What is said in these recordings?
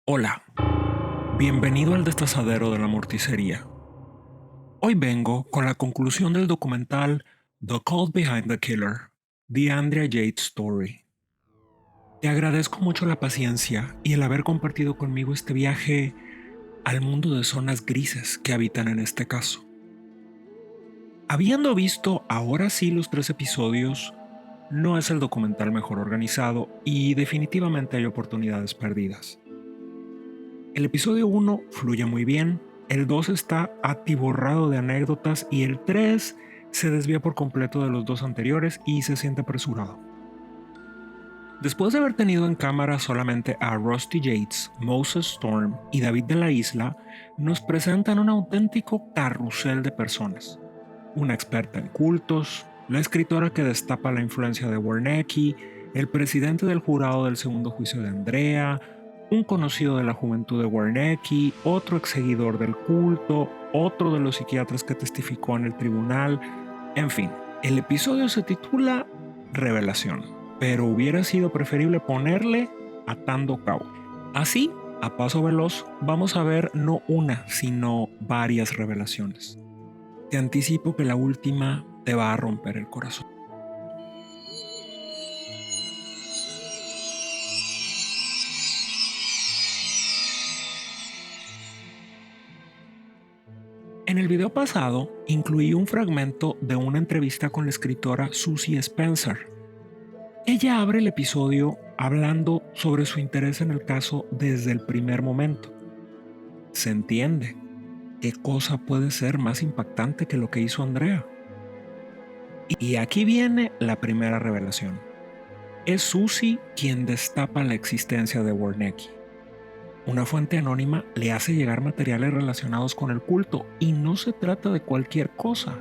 Hola, bienvenido al destazadero de la morticería. Hoy vengo con la conclusión del documental The Cult Behind the Killer, The Andrea Yates Story. Te agradezco mucho la paciencia y el haber compartido conmigo este viaje al mundo de zonas grises que habitan en este caso. Habiendo visto ahora sí los 3 episodios, no es el documental mejor organizado y definitivamente hay oportunidades perdidas. El episodio 1 fluye muy bien, el 2 está atiborrado de anécdotas y el 3 se desvía por completo de los dos anteriores y se siente apresurado. Después de haber tenido en cámara solamente a Rusty Yates, Moses Storm y David de la Isla, nos presentan un auténtico carrusel de personas. Una experta en cultos, la escritora que destapa la influencia de Wernicke, el presidente del jurado del segundo juicio de Andrea, un conocido de la juventud de Wernicke, otro exseguidor del culto, otro de los psiquiatras que testificó en el tribunal, en fin, el episodio se titula Revelación, pero hubiera sido preferible ponerle Atando Cabo. Así, a paso veloz, vamos a ver no una, sino varias revelaciones. Te anticipo que la última te va a romper el corazón. En el video pasado incluí un fragmento de una entrevista con la escritora Susie Spencer. Ella abre el episodio hablando sobre su interés en el caso desde el primer momento. Se entiende. ¿Qué cosa puede ser más impactante que lo que hizo Andrea? Y aquí viene la primera revelación. Es Susie quien destapa la existencia de Wernicke. Una fuente anónima le hace llegar materiales relacionados con el culto y no se trata de cualquier cosa.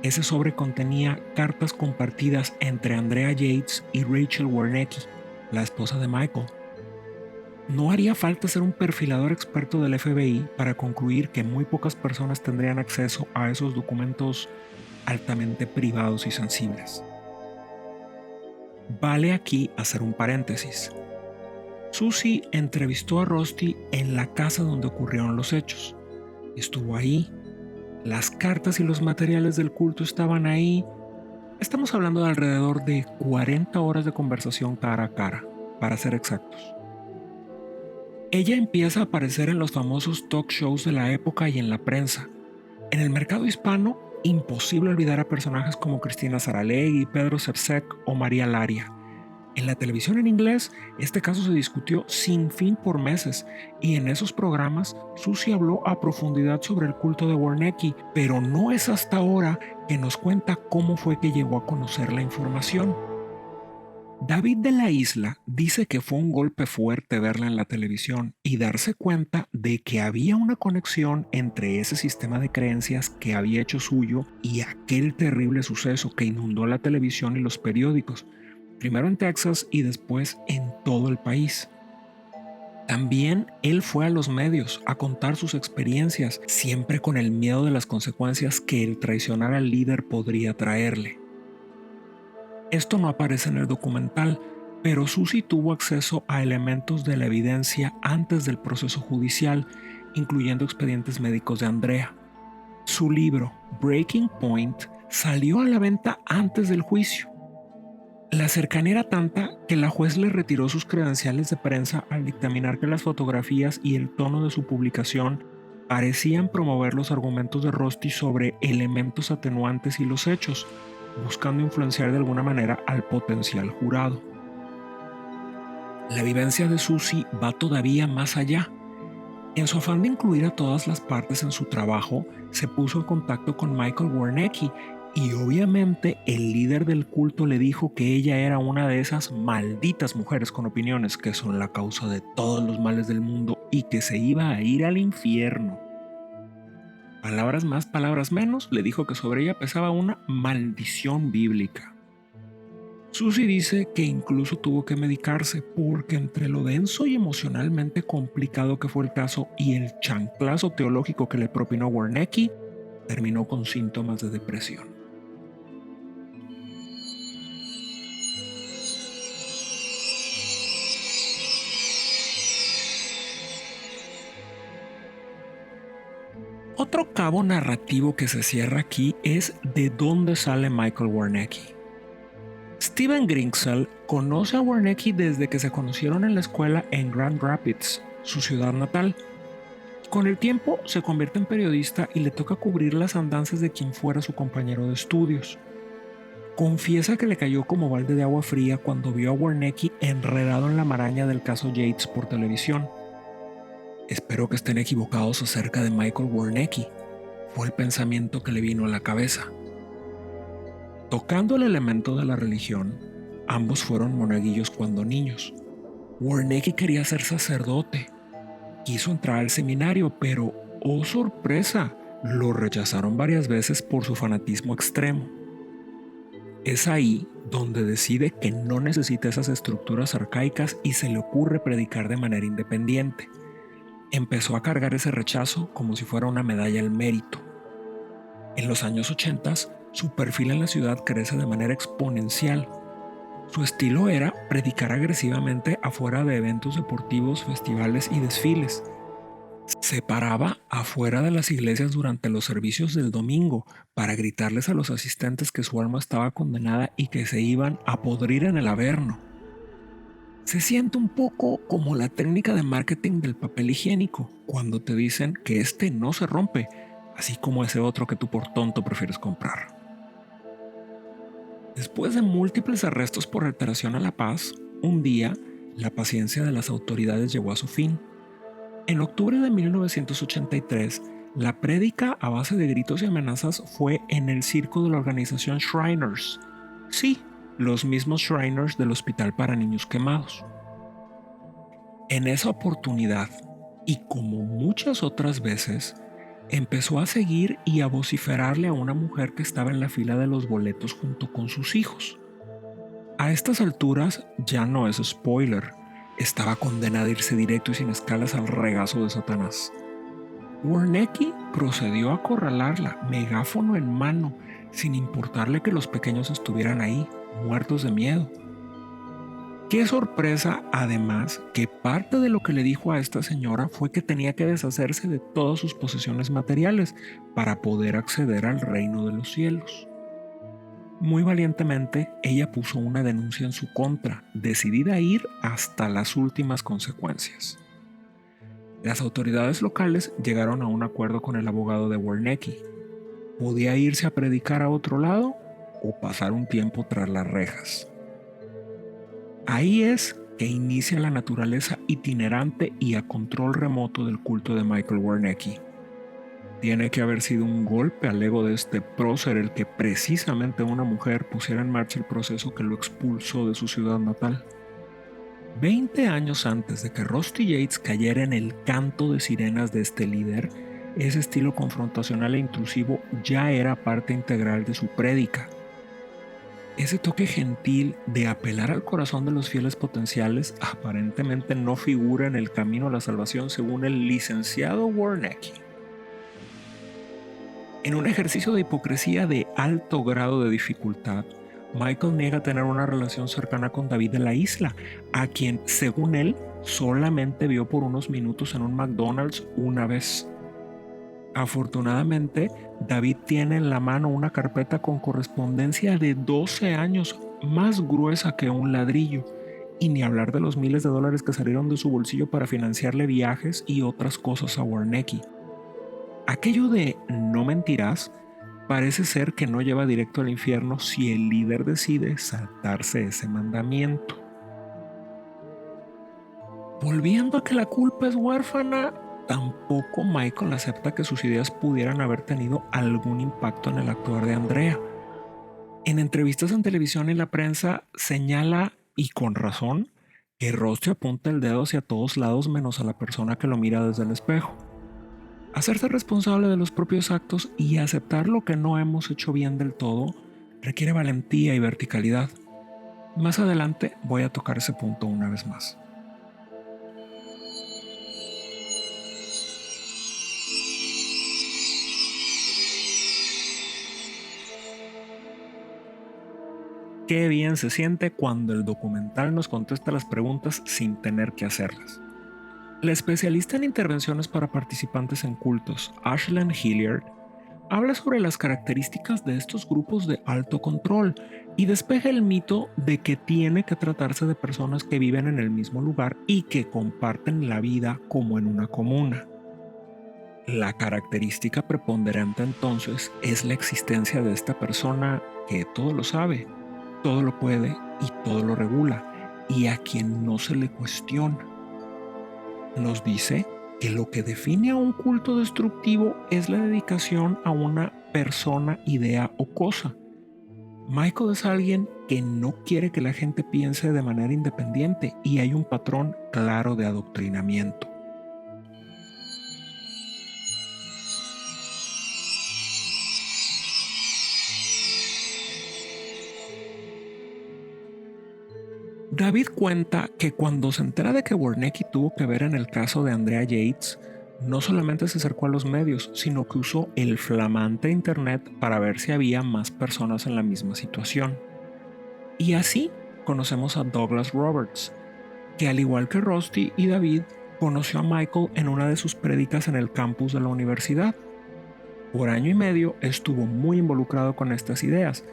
Ese sobre contenía cartas compartidas entre Andrea Yates y Rachel Wernicke, la esposa de Michael. No haría falta ser un perfilador experto del FBI para concluir que muy pocas personas tendrían acceso a esos documentos altamente privados y sensibles. Vale aquí hacer un paréntesis. Susie entrevistó a Rusty en la casa donde ocurrieron los hechos. Estuvo ahí. Las cartas y los materiales del culto estaban ahí. Estamos hablando de alrededor de 40 horas de conversación cara a cara, para ser exactos. Ella empieza a aparecer en los famosos talk shows de la época y en la prensa. En el mercado hispano, imposible olvidar a personajes como Cristina Saralegui, Pedro Sepsek o María Laria. En la televisión en inglés, este caso se discutió sin fin por meses, y en esos programas Susie habló a profundidad sobre el culto de Wernicke, pero no es hasta ahora que nos cuenta cómo fue que llegó a conocer la información. David de la Isla dice que fue un golpe fuerte verla en la televisión y darse cuenta de que había una conexión entre ese sistema de creencias que había hecho suyo y aquel terrible suceso que inundó la televisión y los periódicos, primero en Texas y después en todo el país. También él fue a los medios a contar sus experiencias, siempre con el miedo de las consecuencias que el traicionar al líder podría traerle. Esto no aparece en el documental, pero Susie tuvo acceso a elementos de la evidencia antes del proceso judicial, incluyendo expedientes médicos de Andrea. Su libro, Breaking Point, salió a la venta antes del juicio. La cercanía era tanta que la juez le retiró sus credenciales de prensa al dictaminar que las fotografías y el tono de su publicación parecían promover los argumentos de Rusty sobre elementos atenuantes y los hechos, buscando influenciar de alguna manera al potencial jurado. La vivencia de Susie va todavía más allá. En su afán de incluir a todas las partes en su trabajo, se puso en contacto con Michael Wernicke y obviamente el líder del culto le dijo que ella era una de esas malditas mujeres con opiniones que son la causa de todos los males del mundo y que se iba a ir al infierno. Palabras más, palabras menos, le dijo que sobre ella pesaba una maldición bíblica. Susie dice que incluso tuvo que medicarse porque entre lo denso y emocionalmente complicado que fue el caso y el chanclazo teológico que le propinó Wernicke, terminó con síntomas de depresión. Otro cabo narrativo que se cierra aquí es de dónde sale Michael Warnecki. Steven Grixel conoce a Warnecki desde que se conocieron en la escuela en Grand Rapids, su ciudad natal. Con el tiempo se convierte en periodista y le toca cubrir las andanzas de quien fuera su compañero de estudios. Confiesa que le cayó como balde de agua fría cuando vio a Warnecki enredado en la maraña del caso Yates por televisión. Espero que estén equivocados acerca de Michael Warnecki, fue el pensamiento que le vino a la cabeza. Tocando el elemento de la religión, ambos fueron monaguillos cuando niños. Warnecki quería ser sacerdote. Quiso entrar al seminario, pero, ¡oh sorpresa!, lo rechazaron varias veces por su fanatismo extremo. Es ahí donde decide que no necesita esas estructuras arcaicas y se le ocurre predicar de manera independiente. Empezó a cargar ese rechazo como si fuera una medalla al mérito. En los años 80, su perfil en la ciudad crece de manera exponencial. Su estilo era predicar agresivamente afuera de eventos deportivos, festivales y desfiles. Se paraba afuera de las iglesias durante los servicios del domingo para gritarles a los asistentes que su alma estaba condenada y que se iban a podrir en el averno. Se siente un poco como la técnica de marketing del papel higiénico, cuando te dicen que este no se rompe, así como ese otro que tú por tonto prefieres comprar. Después de múltiples arrestos por alteración a la paz, un día, la paciencia de las autoridades llegó a su fin. En octubre de 1983, la prédica a base de gritos y amenazas fue en el circo de la organización Shriners. Sí, los mismos Shriners del Hospital para Niños Quemados. En esa oportunidad, y como muchas otras veces, empezó a seguir y a vociferarle a una mujer que estaba en la fila de los boletos junto con sus hijos. A estas alturas ya no es spoiler, estaba condenada a irse directo y sin escalas al regazo de Satanás. Warnecki procedió a acorralarla, megáfono en mano, sin importarle que los pequeños estuvieran ahí, muertos de miedo. Qué sorpresa, además, que parte de lo que le dijo a esta señora fue que tenía que deshacerse de todas sus posesiones materiales para poder acceder al reino de los cielos. Muy valientemente, ella puso una denuncia en su contra, decidida a ir hasta las últimas consecuencias. Las autoridades locales llegaron a un acuerdo con el abogado de Warnecki. Podía irse a predicar a otro lado o pasar un tiempo tras las rejas. Ahí es que inicia la naturaleza itinerante y a control remoto del culto de Michael Warnecki. Tiene que haber sido un golpe al ego de este prócer el que precisamente una mujer pusiera en marcha el proceso que lo expulsó de su ciudad natal. 20 años antes de que Rusty Yates cayera en el canto de sirenas de este líder, ese estilo confrontacional e intrusivo ya era parte integral de su prédica. Ese toque gentil de apelar al corazón de los fieles potenciales aparentemente no figura en el camino a la salvación según el licenciado Warnecki. En un ejercicio de hipocresía de alto grado de dificultad, Michael niega tener una relación cercana con David de la Isla, a quien, según él, solamente vio por unos minutos en un McDonald's una vez. Afortunadamente, David tiene en la mano una carpeta con correspondencia de 12 años, más gruesa que un ladrillo, y ni hablar de los miles de dólares que salieron de su bolsillo para financiarle viajes y otras cosas a Warnecki. Aquello de no mentirás parece ser que no lleva directo al infierno si el líder decide saltarse ese mandamiento. Volviendo a que la culpa es huérfana, tampoco Michael acepta que sus ideas pudieran haber tenido algún impacto en el actuar de Andrea. En entrevistas en televisión y la prensa señala, y con razón, que Rusty apunta el dedo hacia todos lados menos a la persona que lo mira desde el espejo. Hacerse responsable de los propios actos y aceptar lo que no hemos hecho bien del todo requiere valentía y verticalidad. Más adelante voy a tocar ese punto una vez más. Qué bien se siente cuando el documental nos contesta las preguntas sin tener que hacerlas. La especialista en intervenciones para participantes en cultos, Ashland Hilliard, habla sobre las características de estos grupos de alto control y despeja el mito de que tiene que tratarse de personas que viven en el mismo lugar y que comparten la vida como en una comuna. La característica preponderante entonces es la existencia de esta persona que todo lo sabe, todo lo puede y todo lo regula, y a quien no se le cuestiona. Nos dice que lo que define a un culto destructivo es la dedicación a una persona, idea o cosa. Michael es alguien que no quiere que la gente piense de manera independiente y hay un patrón claro de adoctrinamiento. David cuenta que cuando se entera de que Wernicke tuvo que ver en el caso de Andrea Yates, no solamente se acercó a los medios, sino que usó el flamante internet para ver si había más personas en la misma situación. Y así conocemos a Douglas Roberts, que al igual que Rusty y David, conoció a Michael en una de sus prédicas en el campus de la universidad. Por año y medio estuvo muy involucrado con estas ideas,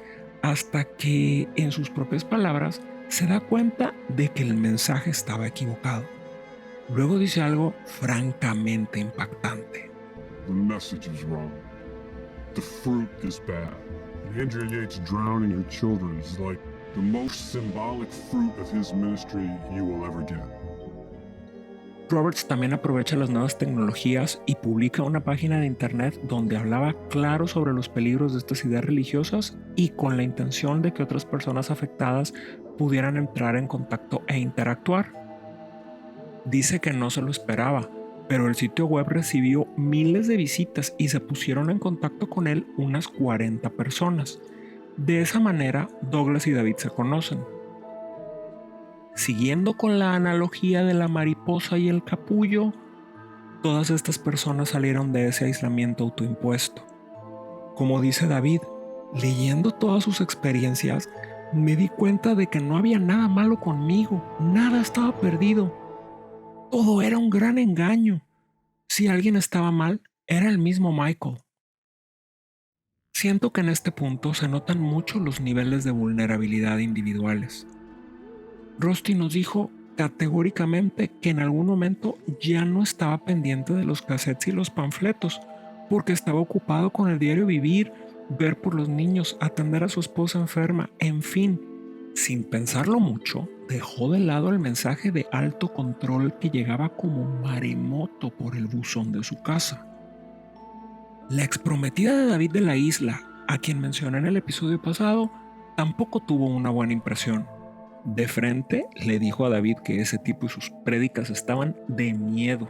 hasta que, en sus propias palabras, se da cuenta de que el mensaje estaba equivocado. Luego dice algo francamente impactante. The message is wrong. The fruit is bad. And Andrea Yates drowning her children is like the most symbolic fruit of his ministry you will ever get. Roberts también aprovecha las nuevas tecnologías y publica una página de internet donde hablaba claro sobre los peligros de estas ideas religiosas y con la intención de que otras personas afectadas pudieran entrar en contacto e interactuar. Dice que no se lo esperaba, pero el sitio web recibió miles de visitas y se pusieron en contacto con él unas 40 personas. De esa manera, Douglas y David se conocen. Siguiendo con la analogía de la mariposa y el capullo, todas estas personas salieron de ese aislamiento autoimpuesto. Como dice David, leyendo todas sus experiencias, me di cuenta de que no había nada malo conmigo, nada estaba perdido. Todo era un gran engaño. Si alguien estaba mal, era el mismo Michael. Siento que en este punto se notan mucho los niveles de vulnerabilidad individuales. Rusty nos dijo categóricamente que en algún momento ya no estaba pendiente de los cassettes y los panfletos, porque estaba ocupado con el diario vivir, ver por los niños, atender a su esposa enferma, en fin. Sin pensarlo mucho, dejó de lado el mensaje de alto control que llegaba como maremoto por el buzón de su casa. La exprometida de David de la Isla, a quien mencioné en el episodio pasado, tampoco tuvo una buena impresión. De frente le dijo a David que ese tipo y sus prédicas estaban de miedo.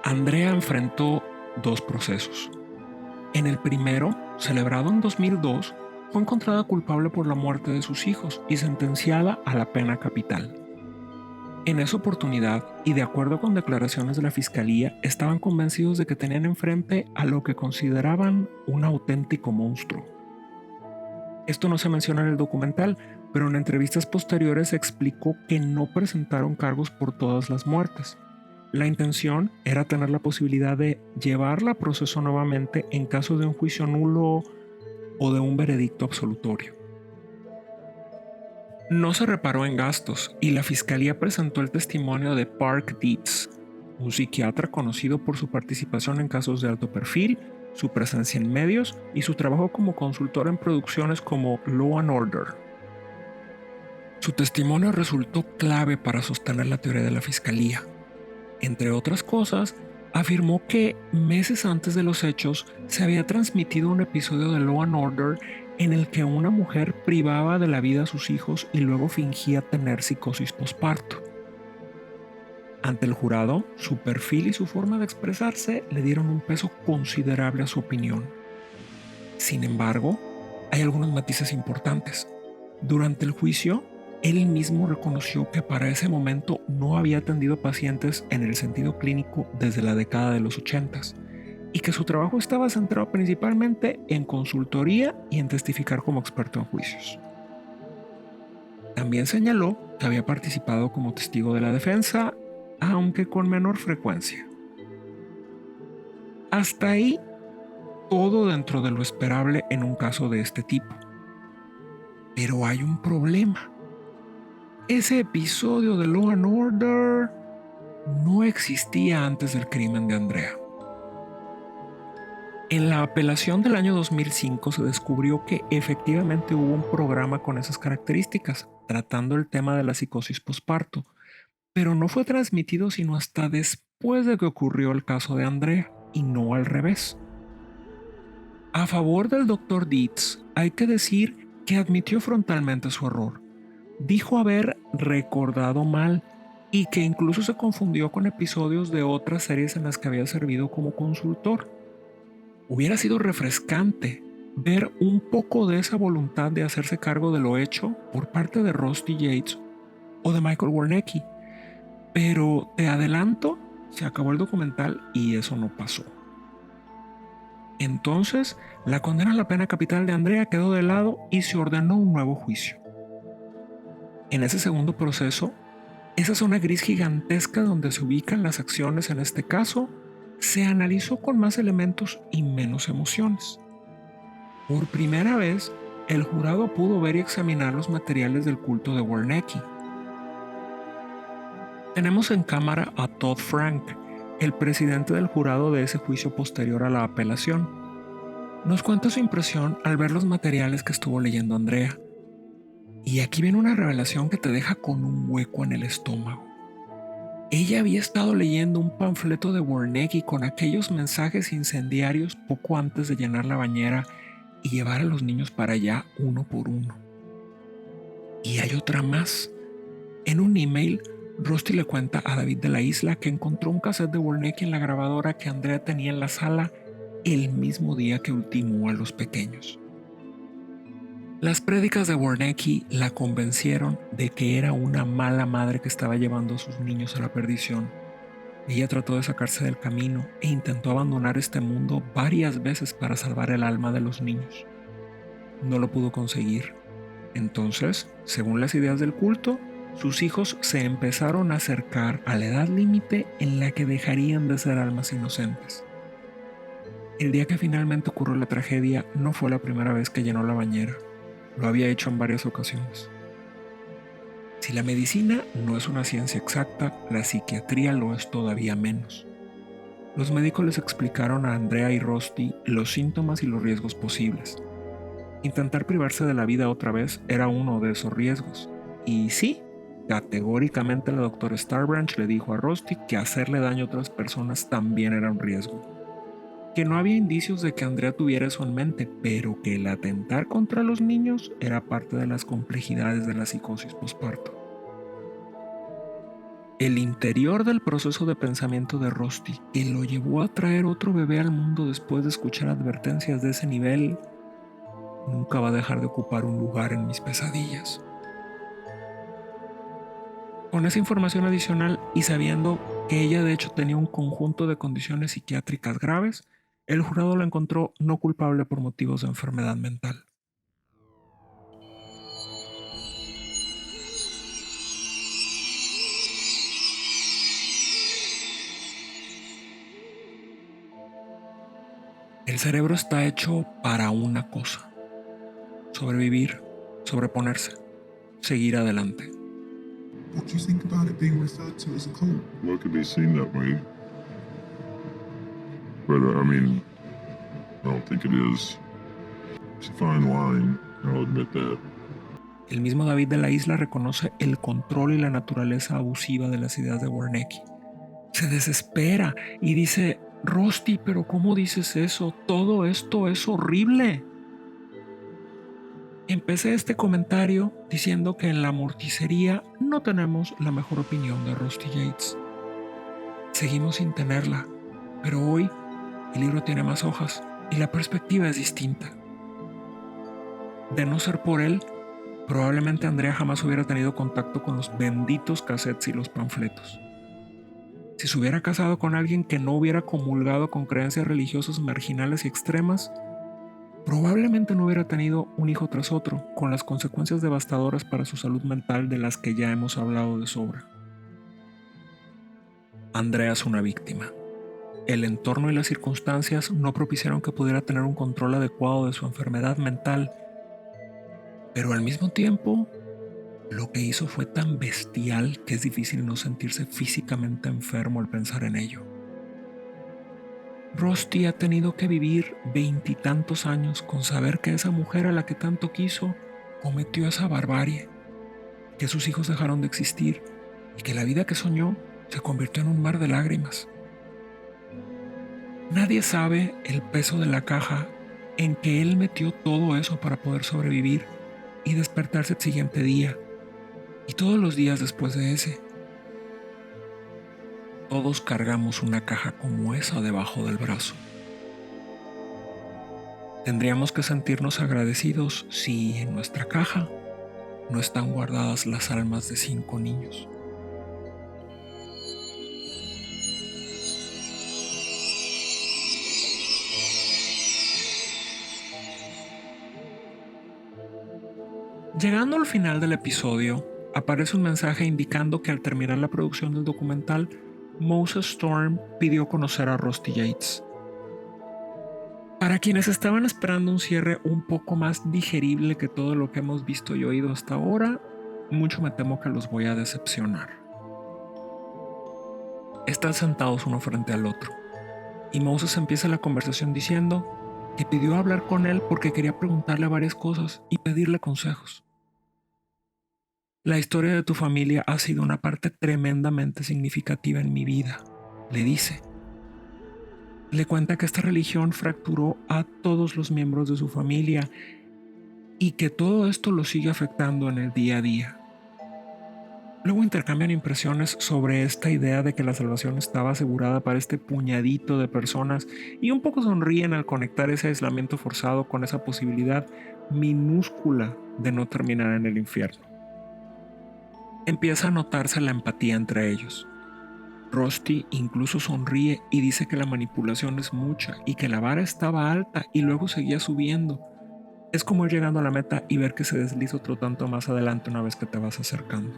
Andrea enfrentó dos procesos. En el primero, celebrado en 2002, fue encontrada culpable por la muerte de sus hijos y sentenciada a la pena capital. En esa oportunidad, y de acuerdo con declaraciones de la fiscalía, estaban convencidos de que tenían enfrente a lo que consideraban un auténtico monstruo. Esto no se menciona en el documental, pero en entrevistas posteriores se explicó que no presentaron cargos por todas las muertes. La intención era tener la posibilidad de llevarla a proceso nuevamente en caso de un juicio nulo o de un veredicto absolutorio. No se reparó en gastos y la fiscalía presentó el testimonio de Park Dietz, un psiquiatra conocido por su participación en casos de alto perfil, su presencia en medios y su trabajo como consultor en producciones como Law and Order. Su testimonio resultó clave para sostener la teoría de la fiscalía. Entre otras cosas, afirmó que meses antes de los hechos se había transmitido un episodio de Law and Order en el que una mujer privaba de la vida a sus hijos y luego fingía tener psicosis posparto. Ante el jurado, su perfil y su forma de expresarse le dieron un peso considerable a su opinión. Sin embargo, hay algunos matices importantes. Durante el juicio, él mismo reconoció que para ese momento no había atendido pacientes en el sentido clínico desde la década de los 80s y que su trabajo estaba centrado principalmente en consultoría y en testificar como experto en juicios. También señaló que había participado como testigo de la defensa, aunque con menor frecuencia. Hasta ahí, todo dentro de lo esperable en un caso de este tipo. Pero hay un problema. Ese episodio de Law and Order no existía antes del crimen de Andrea. En la apelación del año 2005 se descubrió que efectivamente hubo un programa con esas características, tratando el tema de la psicosis posparto, pero no fue transmitido sino hasta después de que ocurrió el caso de Andrea, y no al revés. A favor del Dr. Dietz, hay que decir que admitió frontalmente su error. Dijo haber recordado mal y que incluso se confundió con episodios de otras series en las que había servido como consultor. Hubiera sido refrescante ver un poco de esa voluntad de hacerse cargo de lo hecho por parte de Rusty Yates o de Michael Warnecki, pero te adelanto, se acabó el documental y eso no pasó. Entonces, la condena a la pena capital de Andrea quedó de lado y se ordenó un nuevo juicio. En ese segundo proceso, esa zona gris gigantesca donde se ubican las acciones en este caso, se analizó con más elementos y menos emociones. Por primera vez, el jurado pudo ver y examinar los materiales del culto de Warnecki. Tenemos en cámara a Todd Frank, el presidente del jurado de ese juicio posterior a la apelación. Nos cuenta su impresión al ver los materiales que estuvo leyendo Andrea. Y aquí viene una revelación que te deja con un hueco en el estómago. Ella había estado leyendo un panfleto de Warnecki con aquellos mensajes incendiarios poco antes de llenar la bañera y llevar a los niños para allá uno por uno. Y hay otra más. En un email, Rusty le cuenta a David de la Isla que encontró un cassette de Warnecki en la grabadora que Andrea tenía en la sala el mismo día que ultimó a los pequeños. Las prédicas de Warnecki la convencieron de que era una mala madre que estaba llevando a sus niños a la perdición. Ella trató de sacarse del camino e intentó abandonar este mundo varias veces para salvar el alma de los niños. No lo pudo conseguir. Entonces, según las ideas del culto, sus hijos se empezaron a acercar a la edad límite en la que dejarían de ser almas inocentes. El día que finalmente ocurrió la tragedia no fue la primera vez que llenó la bañera. Lo había hecho en varias ocasiones. Si la medicina no es una ciencia exacta, la psiquiatría lo es todavía menos. Los médicos les explicaron a Andrea y Rusty los síntomas y los riesgos posibles. Intentar privarse de la vida otra vez era uno de esos riesgos. Y sí, categóricamente la doctora Starbranch le dijo a Rusty que hacerle daño a otras personas también era un riesgo. Que no había indicios de que Andrea tuviera eso en mente, pero que el atentar contra los niños era parte de las complejidades de la psicosis posparto. El interior del proceso de pensamiento de Rusty, que lo llevó a traer otro bebé al mundo después de escuchar advertencias de ese nivel, nunca va a dejar de ocupar un lugar en mis pesadillas. Con esa información adicional y sabiendo que ella de hecho tenía un conjunto de condiciones psiquiátricas graves, el jurado la encontró no culpable por motivos de enfermedad mental. El cerebro está hecho para una cosa: sobrevivir, sobreponerse, seguir adelante. What do you think about it being referred to as a cult? Well, it could be seen that way. But, I don't think it is. It's a fine line, I'll admit that. El mismo David de la Isla reconoce el control y la naturaleza abusiva de las ideas de Warnecki. Se desespera y dice: Rusty, pero ¿cómo dices eso? Todo esto es horrible. Empecé este comentario diciendo que en la morticería no tenemos la mejor opinión de Rusty Yates. Seguimos sin tenerla, pero hoy el libro tiene más hojas y la perspectiva es distinta. De no ser por él, probablemente Andrea jamás hubiera tenido contacto con los benditos cassettes y los panfletos. Si se hubiera casado con alguien que no hubiera comulgado con creencias religiosas marginales y extremas, probablemente no hubiera tenido un hijo tras otro, con las consecuencias devastadoras para su salud mental de las que ya hemos hablado de sobra. Andrea es una víctima. El entorno y las circunstancias no propiciaron que pudiera tener un control adecuado de su enfermedad mental, pero al mismo tiempo, lo que hizo fue tan bestial que es difícil no sentirse físicamente enfermo al pensar en ello. Rusty ha tenido que vivir 20 y tantos años con saber que esa mujer a la que tanto quiso cometió esa barbarie, que sus hijos dejaron de existir y que la vida que soñó se convirtió en un mar de lágrimas. Nadie sabe el peso de la caja en que él metió todo eso para poder sobrevivir y despertarse el siguiente día y todos los días después de ese. Todos cargamos una caja como esa debajo del brazo. Tendríamos que sentirnos agradecidos si en nuestra caja no están guardadas las almas de 5 niños. Llegando al final del episodio, aparece un mensaje indicando que al terminar la producción del documental, Moses Storm pidió conocer a Rusty Yates. Para quienes estaban esperando un cierre un poco más digerible que todo lo que hemos visto y oído hasta ahora, mucho me temo que los voy a decepcionar. Están sentados uno frente al otro, y Moses empieza la conversación diciendo que pidió hablar con él porque quería preguntarle varias cosas y pedirle consejos. La historia de tu familia ha sido una parte tremendamente significativa en mi vida, le dice. Le cuenta que esta religión fracturó a todos los miembros de su familia y que todo esto lo sigue afectando en el día a día. Luego intercambian impresiones sobre esta idea de que la salvación estaba asegurada para este puñadito de personas y un poco sonríen al conectar ese aislamiento forzado con esa posibilidad minúscula de no terminar en el infierno. Empieza a notarse la empatía entre ellos. Rusty incluso sonríe y dice que la manipulación es mucha y que la vara estaba alta y luego seguía subiendo. Es como ir llegando a la meta y ver que se desliza otro tanto más adelante una vez que te vas acercando.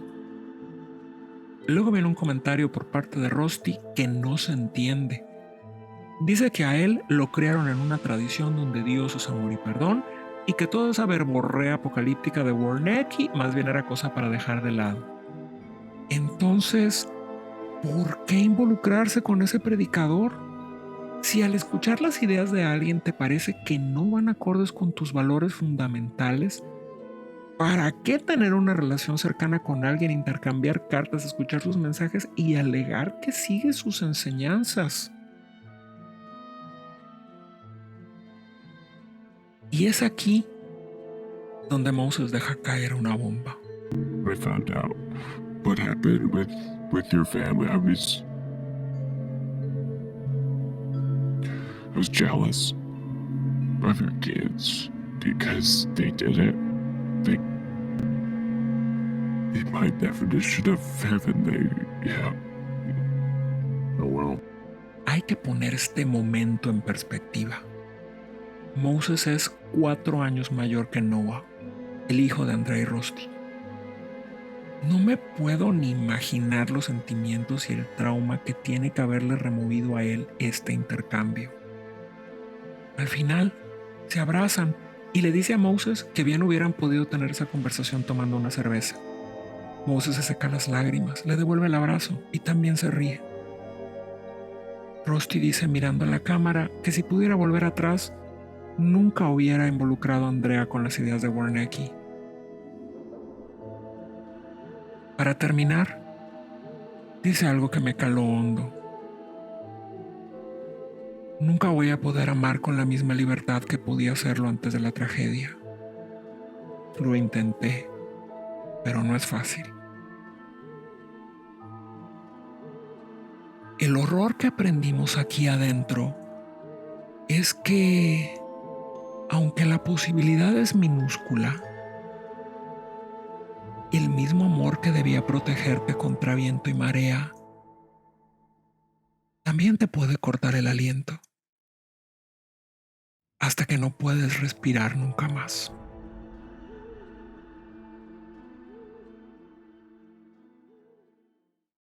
Luego viene un comentario por parte de Rusty que no se entiende. Dice que a él lo criaron en una tradición donde Dios es amor y perdón y que toda esa verborrea apocalíptica de Warnecki más bien era cosa para dejar de lado. Entonces, ¿por qué involucrarse con ese predicador? Si al escuchar las ideas de alguien te parece que no van acordes con tus valores fundamentales, ¿para qué tener una relación cercana con alguien, intercambiar cartas, escuchar sus mensajes y alegar que sigue sus enseñanzas? Y es aquí donde Moses deja caer una bomba. I found out what happened with your family. I was jealous of your kids because they did it. My definition of heaven, yeah. Oh well. Hay que poner este momento en perspectiva. Moses es 4 años mayor que Noah, el hijo de Andrea y Rusty. No me puedo ni imaginar los sentimientos y el trauma que tiene que haberle removido a él este intercambio. Al final, se abrazan y le dice a Moses que bien hubieran podido tener esa conversación tomando una cerveza. Moses se seca las lágrimas, le devuelve el abrazo y también se ríe. Rusty dice mirando a la cámara que si pudiera volver atrás, nunca hubiera involucrado a Andrea con las ideas de Warnecki. Para terminar, dice algo que me caló hondo. Nunca voy a poder amar con la misma libertad que podía hacerlo antes de la tragedia. Lo intenté, pero no es fácil. El horror que aprendimos aquí adentro es que, aunque la posibilidad es minúscula, el mismo amor que debía protegerte contra viento y marea también te puede cortar el aliento hasta que no puedes respirar nunca más.